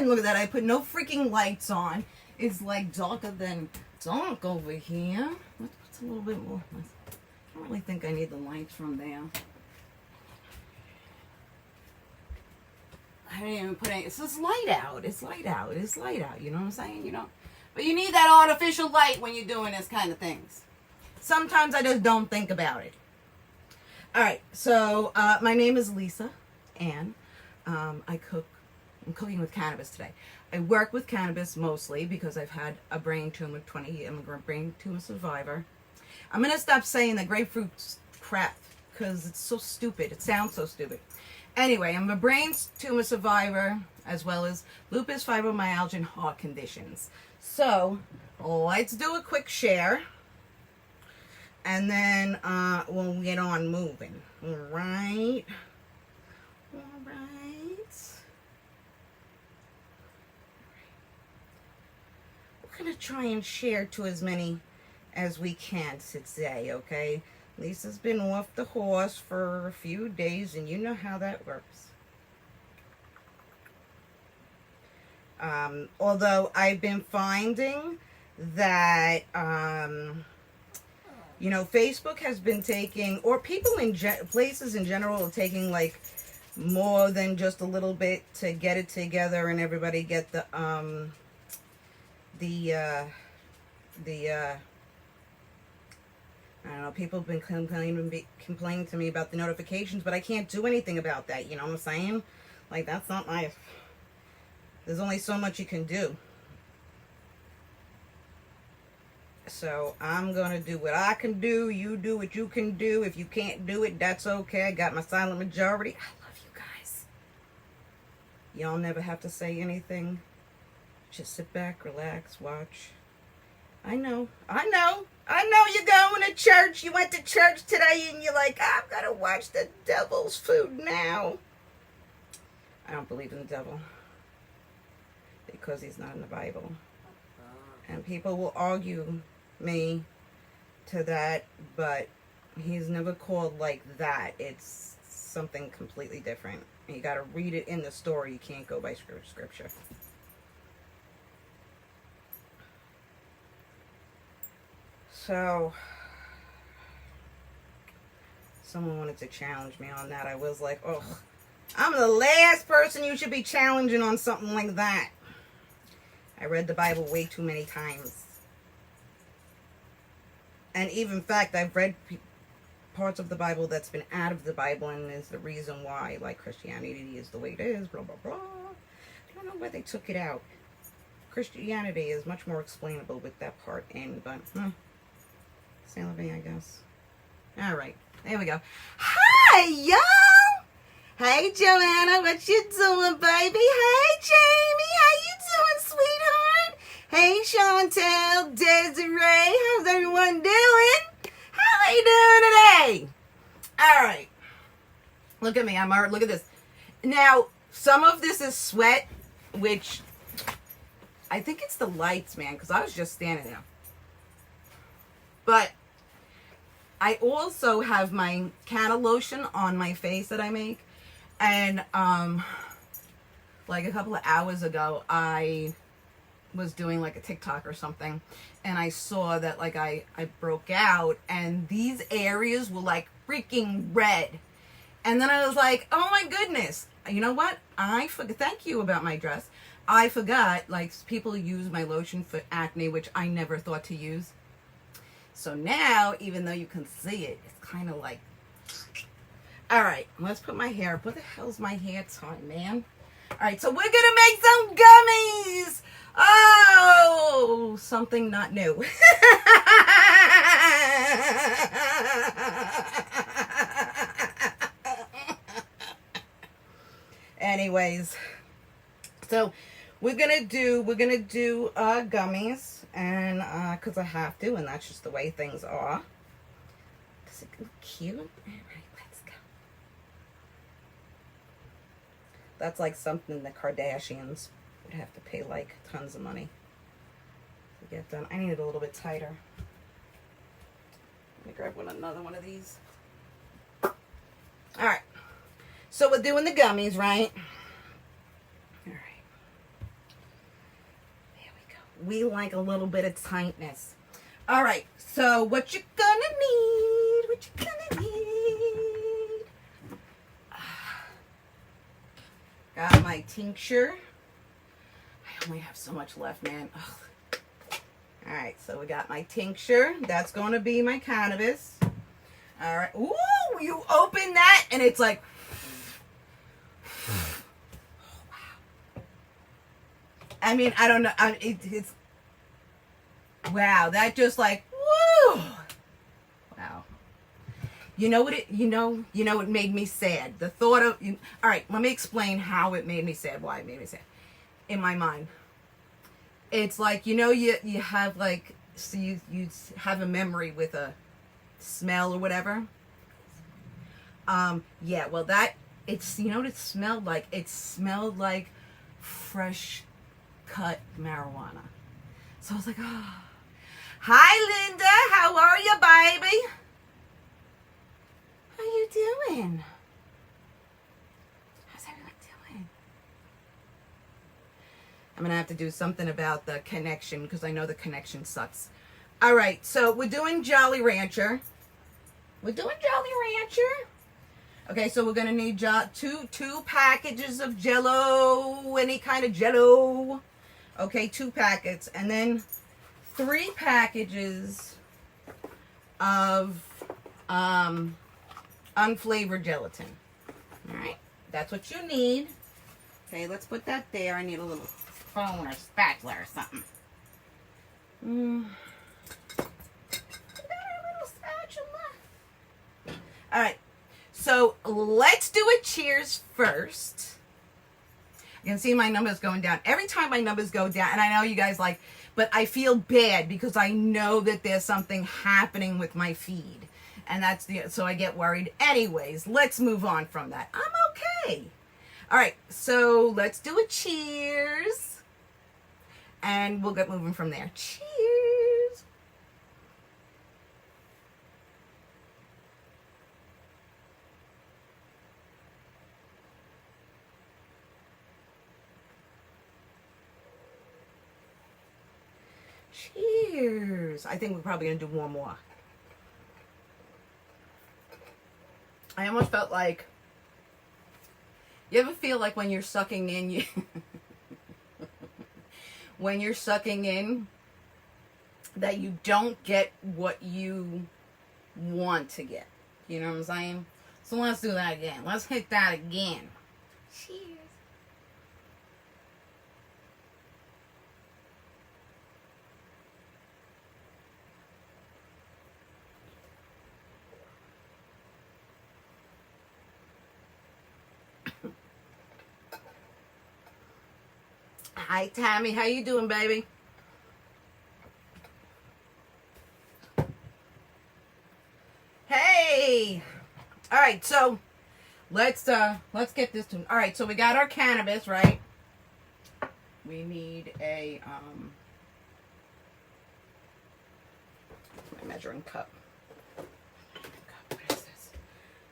Look at that. I put no freaking lights on. It's like darker than dark over here. What's a little bit more? I don't really think I need the lights from there. I didn't even put any. It's just light out. It's light out. It's light out. You know what I'm saying? You know. But you need that artificial light when you're doing this kind of things. Sometimes I just don't think about it. All right. So my name is Lisa, and I cook. I'm cooking with cannabis today. I work with cannabis mostly because I've had a brain tumor 20 years. I'm a brain tumor survivor. I'm going to stop saying the grapefruit crap because it's so stupid. It sounds so stupid. Anyway, I'm a brain tumor survivor as well as lupus, fibromyalgia, and heart conditions. So let's do a quick share and then we'll get on moving. All right. We're going to try and share to as many as we can today, okay? Lisa's been off the horse for a few days, and you know how that works. Although I've been finding that, you know, Facebook has been taking, or people in places in general are taking, like, more than just a little bit to get it together and everybody get the I don't know, people have been complaining to me about the notifications, but I can't do anything about that, you know what I'm saying? Like, that's not my, there's only so much you can do. So, I'm going to do what I can do, you do what you can do. If you can't do it, that's okay. I got my silent majority. I love you guys. Y'all never have to say anything. Just sit back, relax, watch. I know you're going to church. You went to church today and you're like, I'm going to watch the devil's food now. I don't believe in the devil because he's not in the Bible. And people will argue me to that, but he's never called like that. It's something completely different. And you got to read it in the story. You can't go by scripture. So, someone wanted to challenge me on that. I was like, oh, I'm the last person you should be challenging on something like that. I read the Bible way too many times. And even in fact, I've read parts of the Bible that's been out of the Bible, and is the reason why, like, Christianity is the way it is, blah, blah, blah. I don't know why they took it out. Christianity is much more explainable with that part in, but, Saint Laurent, I guess. All right, there we go. Hi, y'all. Hey, Joanna, what you doing, baby? Hey, Jamie, how you doing, sweetheart? Hey, Chantel, Desiree, how's everyone doing? How are you doing today? All right, look at me. I'm already, look at this. Now, some of this is sweat, which I think it's the lights, man, because I was just standing there. But I also have my canna lotion on my face that I make. And, like a couple of hours ago, I was doing like a TikTok or something. And I saw that like I broke out and these areas were like freaking red. And then I was like, oh my goodness. You know what? I forgot. Thank you about my dress. I forgot, like, people use my lotion for acne, which I never thought to use. So now, even though you can see it, it's kind of like, all right, let's put my hair up. What the hell's my hair time, man? All right, so we're going to make some gummies. Oh, something not new. Anyways, so we're gonna do gummies, and because I have to, and that's just the way things are. Does it look cute? All right, let's go. That's like something the Kardashians would have to pay like tons of money to get done. I need it a little bit tighter. Let me grab another one of these. All right. So we're doing the gummies, right? All right. We like a little bit of tightness. All right, so what you gonna need? What you gonna need? Got my tincture. I only have so much left, man. Ugh. All right, so we got my tincture. That's going to be my cannabis. All right. Ooh, you open that and it's like, oh, wow. I mean, I don't know. It's, wow, that just like, woo. Wow. You know what it made me sad. The thought of, all right, let me explain how it made me sad, why it made me sad. In my mind. It's like, you have like, so you have a memory with a smell or whatever. Yeah, well it's, you know what it smelled like? It smelled like fresh cut marijuana. So I was like, oh. Hi, Linda. How are you, baby? How you doing? How's everyone doing? I'm going to have to do something about the connection because I know the connection sucks. All right, so we're doing Jolly Rancher. Okay, so we're going to need two packages of Jell-O, any kind of Jell-O. Okay, 2 packets. And then 3 packages of unflavored gelatin. All right, that's what you need. Okay, let's put that there. I need a little phone or spatula or something. All right, so let's do a cheers first. You can see my numbers going down. Every time my numbers go down, and I know you guys like, but I feel bad because I know that there's something happening with my feed. And so I get worried. Anyways, let's move on from that. I'm okay. All right, so let's do a cheers. And we'll get moving from there. Cheers. Cheers. I think we're probably going to do one more. I almost felt like, you ever feel like when you're sucking in, when you're sucking in, that you don't get what you want to get? You know what I'm saying? So let's do that again. Let's hit that again. Cheers. Hi, Tammy. How you doing, baby? Hey. All right, so let's get this to. All right, so we got our cannabis, right? We need a my measuring cup. What is this?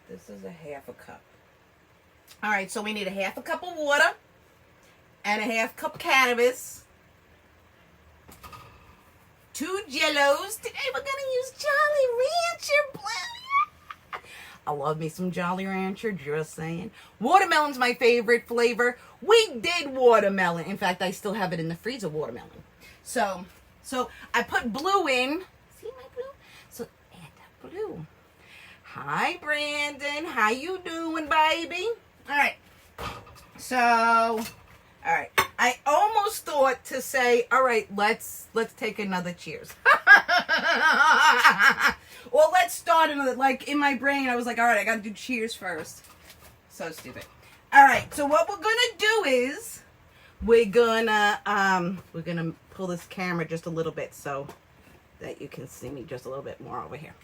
This is a half a cup. All right, so we need a half a cup of water. And a half cup cannabis. 2 Jell-Os. Today we're going to use Jolly Rancher Blue. I love me some Jolly Rancher, just saying. Watermelon's my favorite flavor. We did watermelon. In fact, I still have it in the freezer, watermelon. So I put blue in. See my blue? So add that blue. Hi, Brandon. How you doing, baby? All right. So... all right, I almost thought to say, all right, let's take another cheers. Well, let's start another, like in my brain, I was like, all right, I got to do cheers first. So stupid. All right, so what we're going to do is we're going to pull this camera just a little bit so that you can see me just a little bit more over here.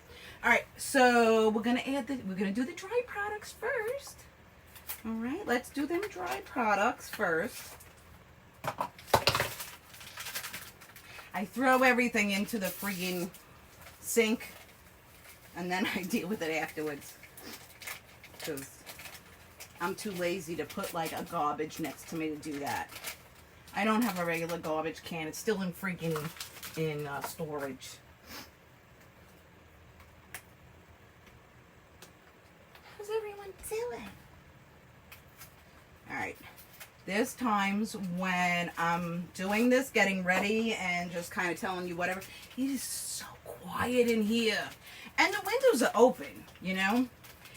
All right, so we're going to do the dry products first. All right, let's do them dry products first. I throw everything into the friggin' sink and then I deal with it afterwards because I'm too lazy to put like a garbage next to me to do that. I don't have a regular garbage can. It's still in freaking storage. How's everyone doing? All right. There's times when I'm doing this, getting ready, and just kind of telling you whatever. It is so quiet in here. And the windows are open, you know?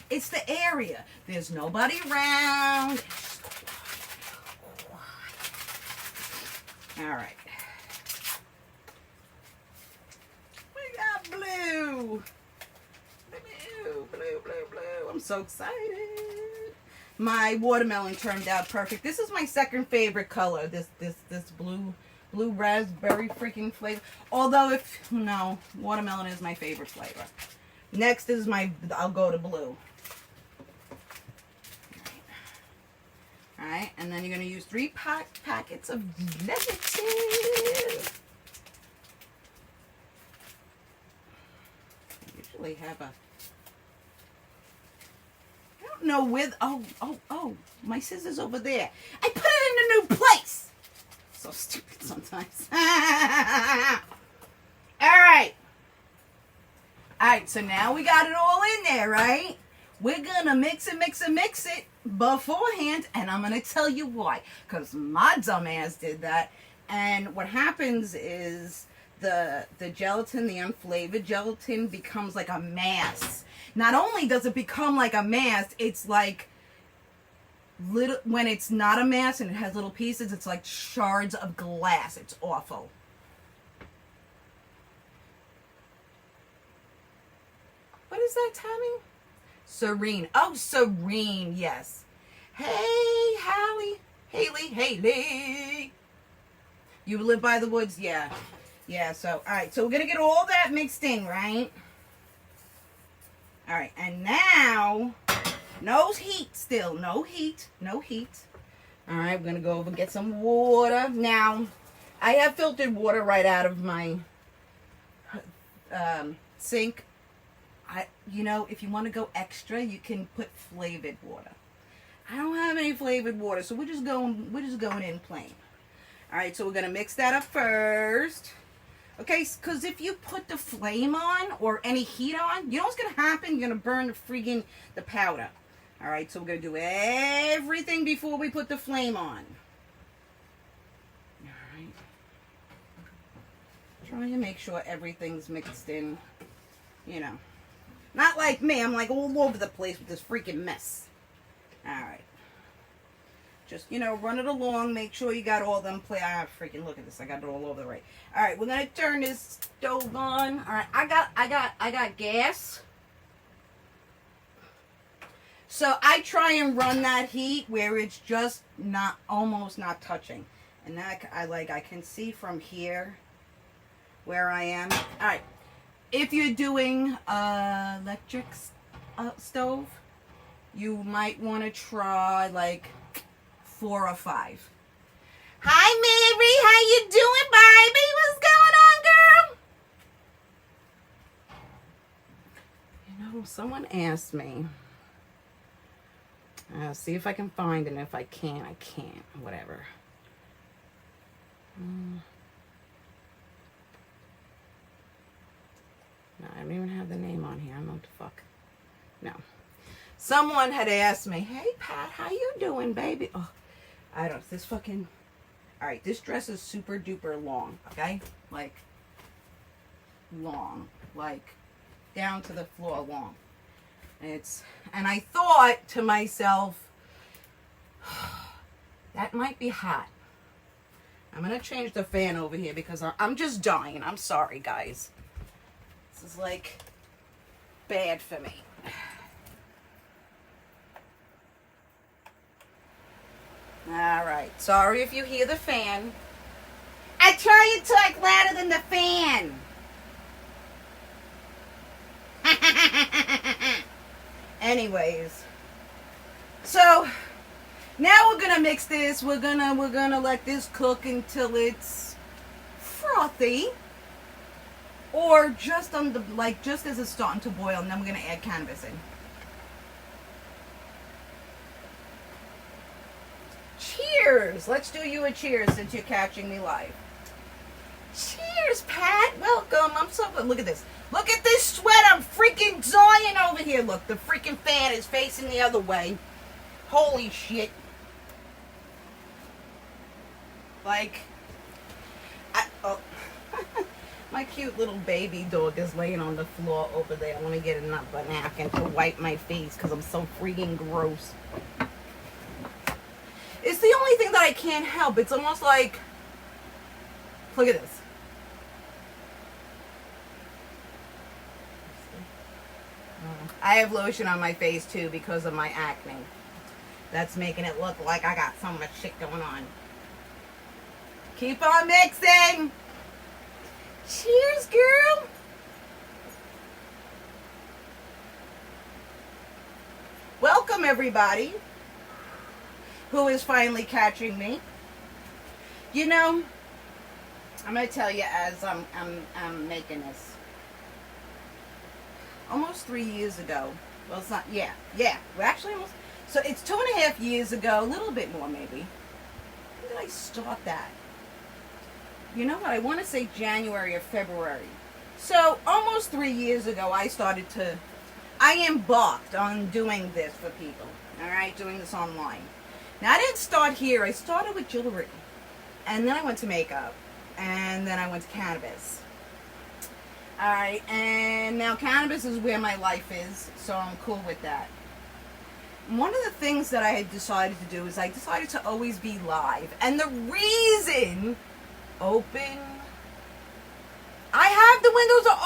It's the area. There's nobody around. It's just quiet. All right. We got blue. Blue, blue, blue, blue. I'm so excited. My watermelon turned out perfect. This is my second favorite color. This blue raspberry freaking flavor. Although watermelon is my favorite flavor. Next is I'll go to blue. All right, and then you're gonna use 3 packets of negative. I usually have a. I don't know with. Oh! My scissors over there. I put it in a new place. So stupid sometimes. All right. All right. So now we got it all in there, right? We're gonna mix it beforehand, and I'm gonna tell you why. Because my dumb ass did that, and what happens is the gelatin, the unflavored gelatin, becomes like a mass. Not only does it become like a mass, it's like little. When it's not a mass and it has little pieces, it's like shards of glass. It's awful. What is that, Tammy? Serene. Oh, Serene, yes. Hey, Haley. You live by the woods? Yeah. Yeah, so, all right. So we're going to get all that mixed in, right? All right. And now, no heat still. No heat. All right. We're going to go over and get some water. Now, I have filtered water right out of my sink. If you want to go extra, you can put flavored water. I don't have any flavored water, so we're just going in plain. All right, so we're gonna mix that up first. Okay, because if you put the flame on or any heat on, you know what's gonna happen? You're gonna burn the powder. All right, so we're gonna do everything before we put the flame on. All right. Try to make sure everything's mixed in. Not like me. I'm like all over the place with this freaking mess. All right. Just, run it along. Make sure you got all them freaking look at this. I got it all over the right. All right. We're going to turn this stove on. All right. I got gas. So I try and run that heat where it's just almost not touching. And that I can see from here where I am. All right. If you're doing electric stove, you might want to try like 4 or 5. Hi, Mary. How you doing, baby? What's going on, girl? Someone asked me. See if I can find it. And if I can't, I can't. Whatever. No, I don't even have the name on here. I don't know what the fuck. No. Someone had asked me, hey, Pat, how you doing, baby? Oh, I don't, this fucking, all right, this dress is super duper long, okay? Like, long. Like, down to the floor long. And I thought to myself, that might be hot. I'm going to change the fan over here because I'm just dying. I'm sorry, guys. This is like bad for me. All right. Sorry if you hear the fan. I try to talk louder than the fan. Anyways. So now we're gonna mix this. We're gonna let this cook until it's frothy. Or just just as it's starting to boil, and then we're gonna add cannabis in. Cheers! cheers. Let's do you a cheers since you're catching me live. Cheers, Pat. Welcome. I'm so good. Look at this. Look at this sweat. I'm freaking dying over here. Look, the freaking fan is facing the other way. Holy shit. Like, my cute little baby dog is laying on the floor over there. I want to get a napkin to wipe my face because I'm so freaking gross. It's the only thing that I can't help. It's almost like, look at this. I have lotion on my face too because of my acne. That's making it look like I got so much shit going on. Keep on mixing. Cheers, girl. Welcome everybody who is finally catching me. You know, I'm gonna tell you as I'm making this. Almost 3 years ago. Well, it's not. Yeah. We're actually almost. So it's 2.5 years ago, a little bit more maybe. When did I start that? You know what? I want to say January or February. So almost 3 years ago, I embarked on doing this for people. All right, doing this online. Now I didn't start here. I started with jewelry, and then I went to makeup, and then I went to cannabis. All right, and now cannabis is where my life is, so I'm cool with that. One of the things that I had decided to do is I decided to always be live. And the reason, open, I have the windows are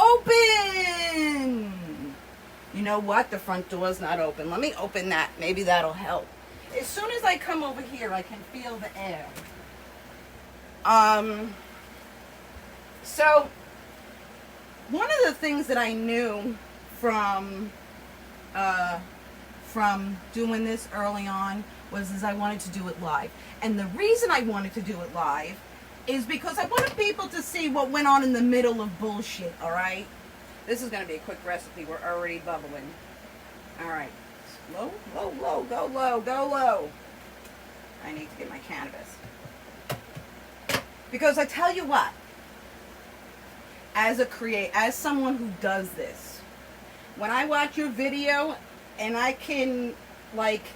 open. You know what? The front door's not open. Let me open that. Maybe that'll help. As soon as I come over here, I can feel the air. So, one of the things that I knew from doing this early on was I wanted to do it live. And the reason I wanted to do it live is because I wanted people to see what went on in the middle of bullshit, all right? This is going to be a quick recipe. We're already bubbling. All right. Low, low, low, go low, go low. I need to get my cannabis. Because I tell you what, as someone who does this, when I watch your video and I can, like,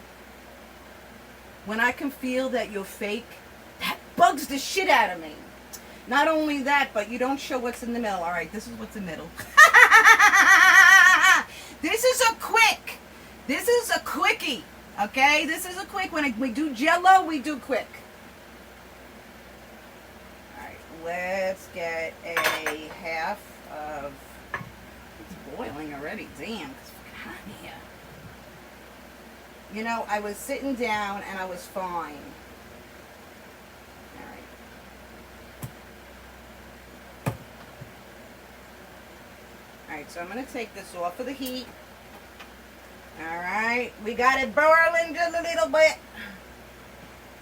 when I can feel that you're fake, that bugs the shit out of me. Not only that, but you don't show what's in the middle. All right, this is what's in the middle. This is a quick. This is a quickie, okay? This is a quick. When we do Jello, we do quick. All right, let's get a half of. It's boiling already. Damn, it's fucking hot in here. You know, I was sitting down and I was fine. All right. All right, so I'm going to take this off of the heat. All right, we got it boiling just a little bit.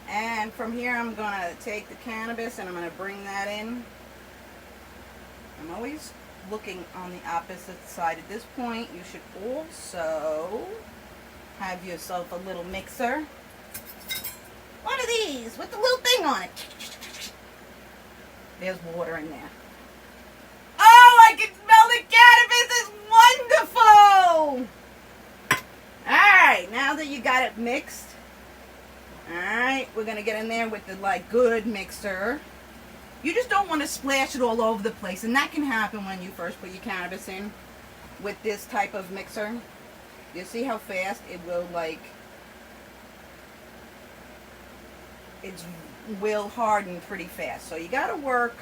And from here, I'm going to take the cannabis and I'm going to bring that in. I'm always looking on the opposite side. At this point, you should also have yourself a little mixer. One of these with the little thing on it. There's water in there. Oh, I can smell the cannabis. It's wonderful. Alright, now that you got it mixed, alright, we're going to get in there with the, like, good mixer. You just don't want to splash it all over the place, and that can happen when you first put your cannabis in with this type of mixer. You see how fast it will, like, it will harden pretty fast. So you got to work.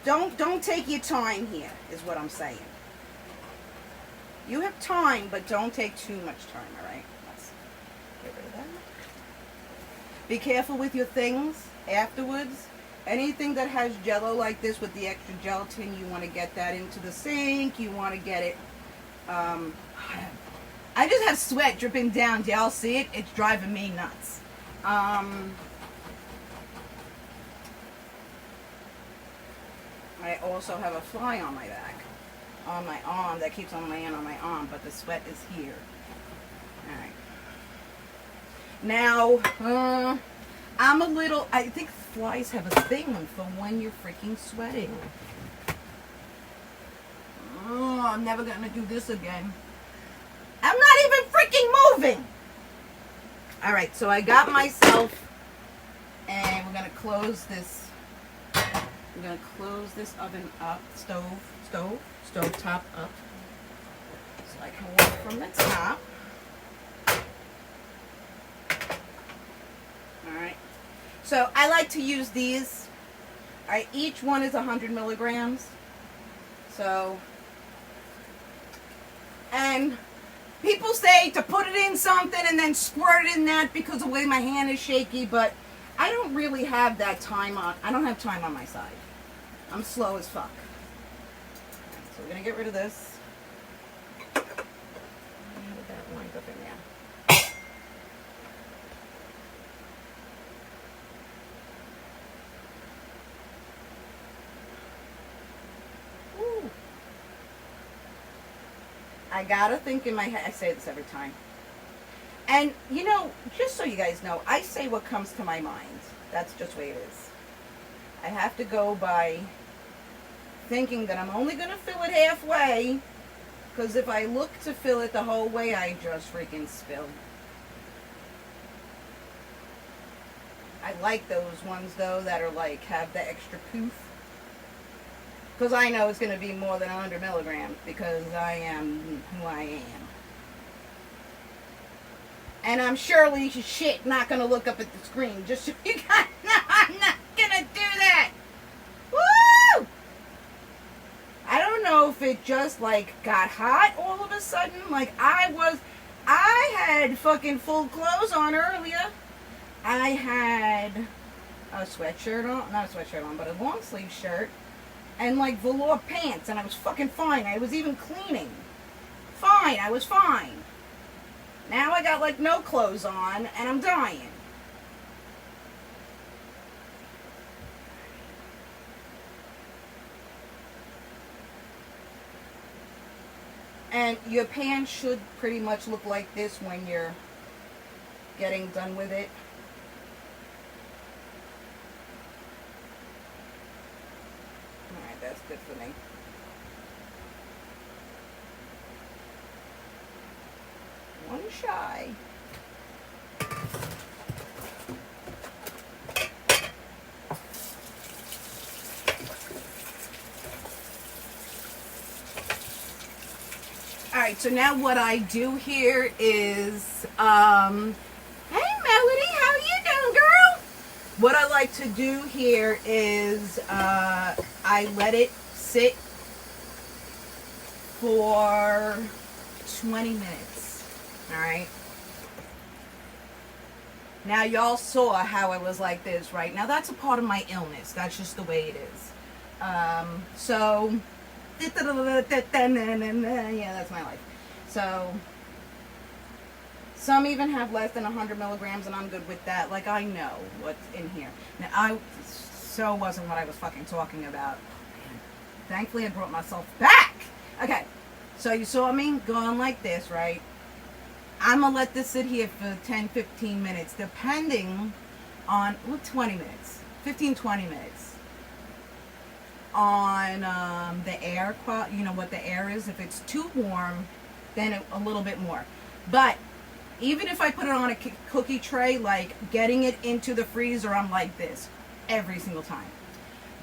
Don't take your time here, is what I'm saying. You have time, but don't take too much time, all right? Let's get rid of that. Be careful with your things afterwards. Anything that has Jello like this with the extra gelatin, you want to get that into the sink. You want to get it... I just have sweat dripping down. Do y'all see it? It's driving me nuts. I also have a fly on my back. On my arm, that keeps on laying on my arm, but the sweat is here. Alright. Now, I think flies have a thing for when you're freaking sweating. Oh, I'm never gonna do this again. I'm not even freaking moving. All right, so I got myself, and we're gonna close this. We're gonna close this oven up, stove top up, so I can work from the top. All right. So I like to use these. All right, each one is 100 milligrams. So, and people say to put it in something and then squirt it in that because of the way my hand is shaky, but I don't really have that time on. I don't have time on my side. I'm slow as fuck. Right, so we're gonna get rid of this. How did that wind up in there? Woo. I gotta think in my head. I say this every time. And, you know, just so you guys know, I say what comes to my mind. That's just the way it is. I have to go by thinking that I'm only going to fill it halfway, because if I look to fill it the whole way, I just freaking spill. I like those ones, though, that are like, have the extra poof. Because I know it's going to be more than 100 milligrams, because I am who I am. And I'm surely shit not going to look up at the screen. Just so you guys know, I'm not going to do that. Woo! I don't know if it just, like, got hot all of a sudden. Like, I had fucking full clothes on earlier. I had a sweatshirt on. Not a sweatshirt on, but a long sleeve shirt. And, like, velour pants. And I was fucking fine. I was even cleaning. Fine. I was fine. Now I got like no clothes on and I'm dying. And your pan should pretty much look like this when you're getting done with it. Alright, that's good for me. One shy. All right, so now what I do here is, hey Melody, how you doing, girl? What I like to do here is, I let it sit for 20 minutes. All right. Now y'all saw how I was like this, right? Now that's a part of my illness. That's just the way it is. So, yeah, that's my life. So, some even have less than 100 milligrams, and I'm good with that. Like, I know what's in here. Now, so wasn't what I was fucking talking about. Man. Thankfully, I brought myself back. Okay. So you saw me going like this, right? I'm going to let this sit here for 10, 15 minutes, depending on, 20 minutes, 15, 20 minutes, on the air quality, you know what the air is. If it's too warm, then a little bit more. But even if I put it on a cookie tray, like getting it into the freezer, I'm like this every single time.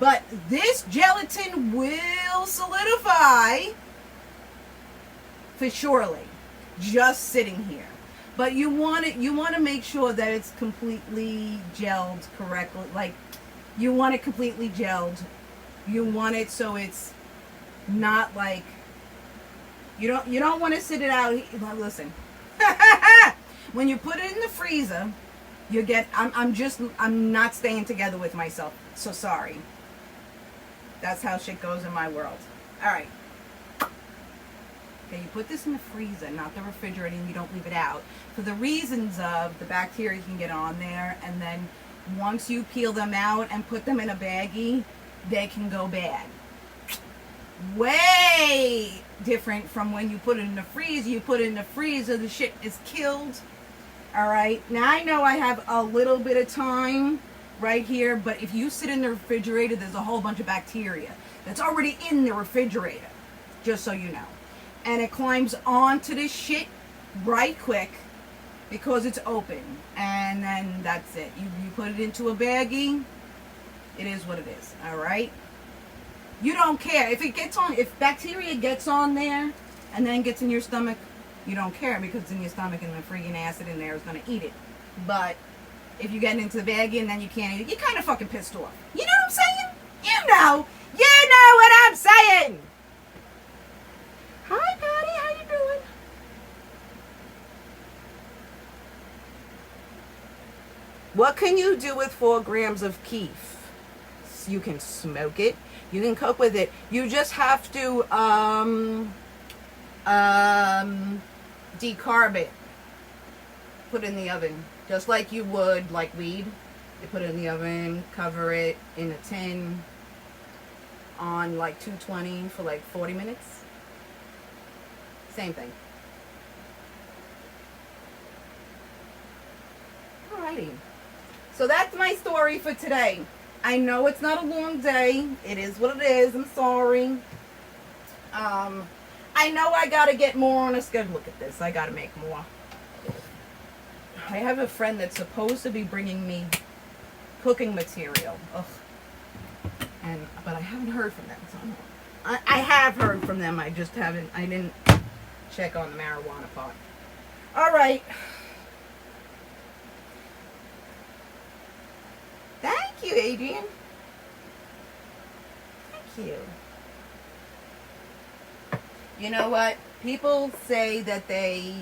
But this gelatin will solidify for surely. Just sitting here, but you want to make sure that it's completely gelled correctly. Like, you want it completely gelled. You want it so it's not like you don't want to sit it out. Listen, when you put it in the freezer, you get. I'm not staying together with myself. So sorry. That's how shit goes in my world. All right. Okay, you put this in the freezer, not the refrigerator, and you don't leave it out for the reasons of the bacteria can get on there, and then once you peel them out and put them in a baggie, they can go bad. Way different from when you put it in the freezer. You put it in the freezer, the shit is killed. All right. Now I know I have a little bit of time right here, but if you sit in the refrigerator, there's a whole bunch of bacteria that's already in the refrigerator, just so you know. And it climbs onto this shit right quick because it's open. And then that's it. You put it into a baggie, it is what it is. All right. You don't care if it gets on. If bacteria gets on there and then gets in your stomach, you don't care because it's in your stomach and the freaking acid in there is gonna eat it. But if you get into the baggie and then you can't eat it, you're kind of fucking pissed off. You know what I'm saying? You know what I'm saying. Hi, Patty. How you doing? What can you do with 4 grams of keef? You can smoke it. You can cook with it. You just have to decarb it. Put it in the oven, just like you would like weed. You put it in the oven, cover it in a tin on like 220 for like 40 minutes. Same thing. Alrighty. So that's my story for today. I know it's not a long day. It is what it is. I'm sorry. I know I gotta get more on a schedule. Look at this. I gotta make more. I have a friend that's supposed to be bringing me cooking material. Ugh. But I haven't heard from them. So I have heard from them. I just haven't. I didn't check on the marijuana part. All right. Thank you, Adrian. Thank you. You know what? People say that I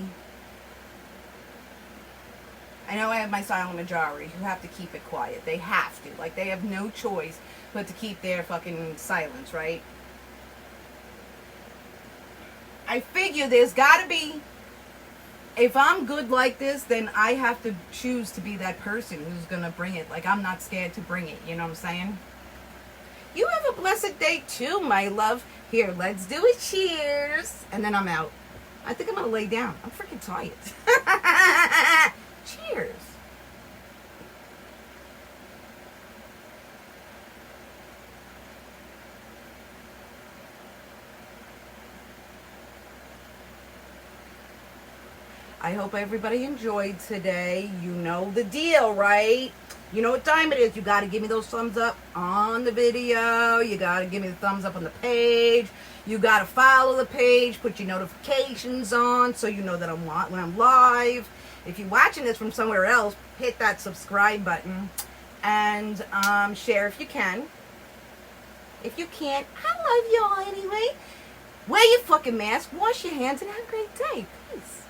know I have my silent majority who have to keep it quiet. They have to. Like, they have no choice but to keep their fucking silence, right? I figure there's gotta be, if I'm good like this, then I have to choose to be that person who's gonna bring it. Like, I'm not scared to bring it, you know what I'm saying? You have a blessed day too, my love. Here, let's do a cheers. And then I'm out. I think I'm gonna lay down. I'm freaking tired. Cheers. I hope everybody enjoyed today. You know the deal, right? You know what time it is. You got to give me those thumbs up on the video. You got to give me the thumbs up on the page. You got to follow the page. Put your notifications on so you know that when I'm live. If you're watching this from somewhere else, hit that subscribe button. And share if you can. If you can't, I love y'all anyway. Wear your fucking mask. Wash your hands and have a great day. Peace.